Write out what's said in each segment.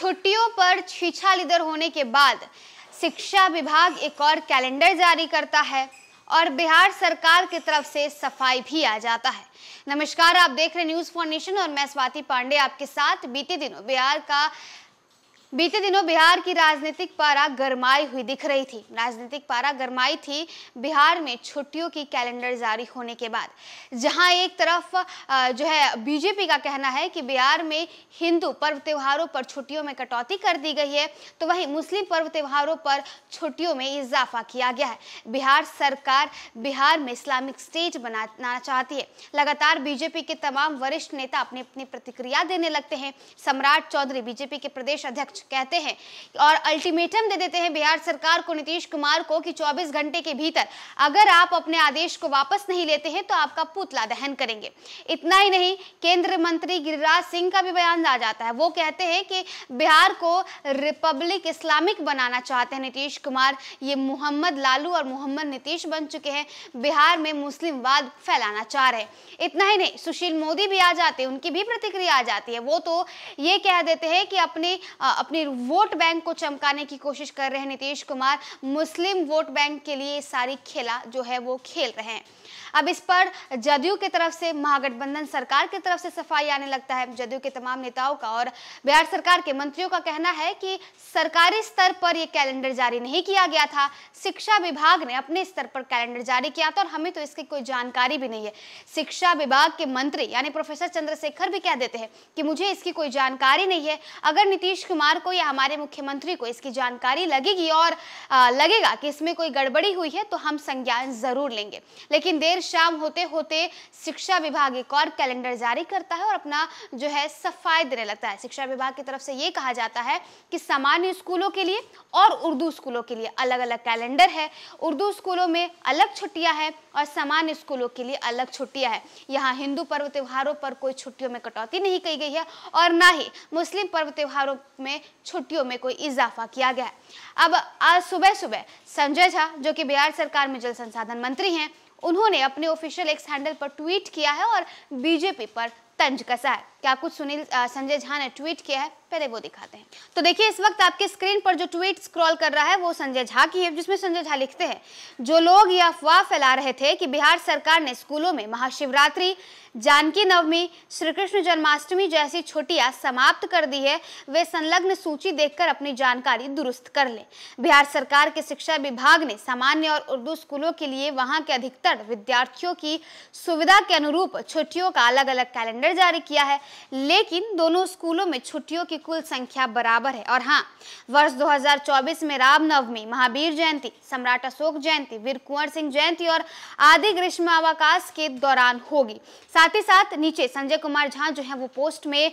छुट्टियों पर छीछालीदर होने के बाद शिक्षा विभाग एक और कैलेंडर जारी करता है और बिहार सरकार की तरफ से सफाई भी आ जाता है। नमस्कार, आप देख रहे न्यूज़ फॉर नेशन और मैं स्वाति पांडे आपके साथ। बीते दिनों बिहार की राजनीतिक पारा गरमाई हुई दिख रही थी। राजनीतिक पारा गरमाई थी बिहार में छुट्टियों की कैलेंडर जारी होने के बाद, जहां एक तरफ बीजेपी का कहना है कि बिहार में हिंदू पर्व त्योहारों पर छुट्टियों में कटौती कर दी गई है, तो वहीं मुस्लिम पर्व त्योहारों पर छुट्टियों में इजाफा किया गया है। बिहार सरकार बिहार में इस्लामिक स्टेट बनाना चाहती है। लगातार बीजेपी के तमाम वरिष्ठ नेता अपनी अपनी प्रतिक्रिया देने लगते हैं। सम्राट चौधरी बीजेपी के प्रदेश अध्यक्ष कहते हैं और अल्टीमेटम दे देते हैं बिहार सरकार को, नीतीश कुमार को, कि 24 घंटे के भीतर अगर आप अपने आदेश को वापस नहीं लेते हैं तो आपका पुतला दहन करेंगे। इतना ही नहीं, केंद्रीय मंत्री गिरिराज सिंह का भी बयान आ जाता है। वो कहते हैं कि बिहार को रिपब्लिक इस्लामिक बनाना चाहते हैं नीतीश कुमार। ये मोहम्मद लालू और मोहम्मद नीतीश बन चुके हैं, बिहार में मुस्लिमवाद फैलाना चाह रहे हैं। इतना ही नहीं, सुशील मोदी भी आ जाते हैं, उनकी भी प्रतिक्रिया आ जाती है। वो तो ये कह देते हैं कि अपने वोट बैंक को चमकाने की कोशिश कर रहे हैं नीतीश कुमार। मुस्लिम वोट बैंक के लिए सारी खेला जो है वो खेल रहे हैं। अब इस पर जदयू की तरफ से, महागठबंधन सरकार की तरफ से सफाई आने लगता है। जदयू के तमाम नेताओं का और बिहार सरकार के मंत्रियों का कहना है कि सरकारी स्तर पर यह कैलेंडर जारी नहीं किया गया था, शिक्षा विभाग ने अपने स्तर पर कैलेंडर जारी किया था और हमें तो इसकी कोई जानकारी भी नहीं है। शिक्षा विभाग के मंत्री यानी प्रोफेसर चंद्रशेखर भी कह देते हैं कि मुझे इसकी कोई जानकारी नहीं है। अगर नीतीश कुमार को या हमारे मुख्यमंत्री को इसकी जानकारी लगेगी और लगेगा कि इसमें कोई गड़बड़ी हुई है तो हम संज्ञान जरूर लेंगे। लेकिन देर शाम होते होते शिक्षा विभाग एक और कैलेंडर जारी करता है और अपना जो है सफाई देने लगता है। शिक्षा विभाग की तरफ से ये कहा जाता है कि सामान्य स्कूलों के लिए और उर्दू स्कूलों के लिए अलग अलग कैलेंडर है। उर्दू स्कूलों में अलग छुट्टियां हैं और सामान्य स्कूलों के लिए अलग छुट्टियां हैं। यहाँ हिंदू पर्व त्योहारों पर कोई छुट्टियों में कटौती नहीं की गई है और ना ही मुस्लिम पर्व त्योहारों में छुट्टियों में कोई इजाफा किया गया है। अब आज सुबह सुबह संजय झा, जो कि बिहार सरकार में जल संसाधन मंत्री हैं, उन्होंने अपने ऑफिशियल एक्स हैंडल पर ट्वीट किया है और बीजेपी पर तंज कसा है। क्या कुछ संजय झा ने ट्वीट किया है, पहले वो दिखाते हैं। तो देखिए, इस वक्त आपके स्क्रीन पर जो ट्वीट स्क्रॉल कर रहा है वो संजय झा की है, जिसमें संजय झा लिखते हैं, जो लोग ये अफवाह फैला रहे थे कि बिहार सरकार ने स्कूलों में महाशिवरात्रि, जानकी नवमी, श्री कृष्ण जन्माष्टमी जैसी छुट्टियां समाप्त कर दी है, वे संलग्न सूची देखकर अपनी जानकारी दुरुस्त कर लें। बिहार सरकार के शिक्षा विभाग ने सामान्य और उर्दू स्कूलों के लिए वहां के अधिकतर विद्यार्थियों की सुविधा के अनुरूप छुट्टियों का अलग अलग कैलेंडर जारी किया है, लेकिन दोनों स्कूलों में छुट्टियों की कुल संख्या बराबर है। और हाँ, वर्ष 2024 में रामनवमी, महावीर जयंती, सम्राट अशोक जयंती, वीर कुंवर सिंह जयंती और आदि ग्रीष्मावकाश के दौरान होगी। साथ ही साथ नीचे संजय कुमार झा जो है वो पोस्ट में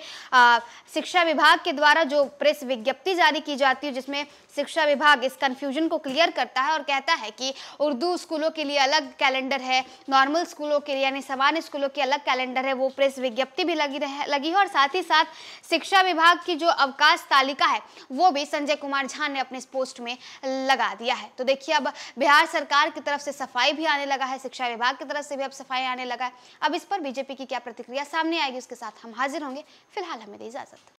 शिक्षा विभाग के द्वारा जो प्रेस विज्ञप्ति जारी की जाती है, जिसमें शिक्षा विभाग इस कंफ्यूजन को क्लियर करता है और कहता है कि उर्दू स्कूलों के लिए अलग कैलेंडर है, नॉर्मल स्कूलों के लिए यानी सामान्य स्कूलों के अलग कैलेंडर है, वो प्रेस विज्ञप्ति भी लगी है और साथ ही साथ शिक्षा विभाग की जो अवकाश तालिका है वो भी संजय कुमार झा ने अपने इस पोस्ट में लगा दिया है। तो देखिए, अब बिहार सरकार की तरफ से सफाई भी आने लगा है, शिक्षा विभाग की तरफ से भी अब सफाई आने लगा है। अब इस पर बीजेपी की क्या प्रतिक्रिया सामने आएगी, उसके साथ हम हाजिर होंगे। फिलहाल हमें दे इजाजत।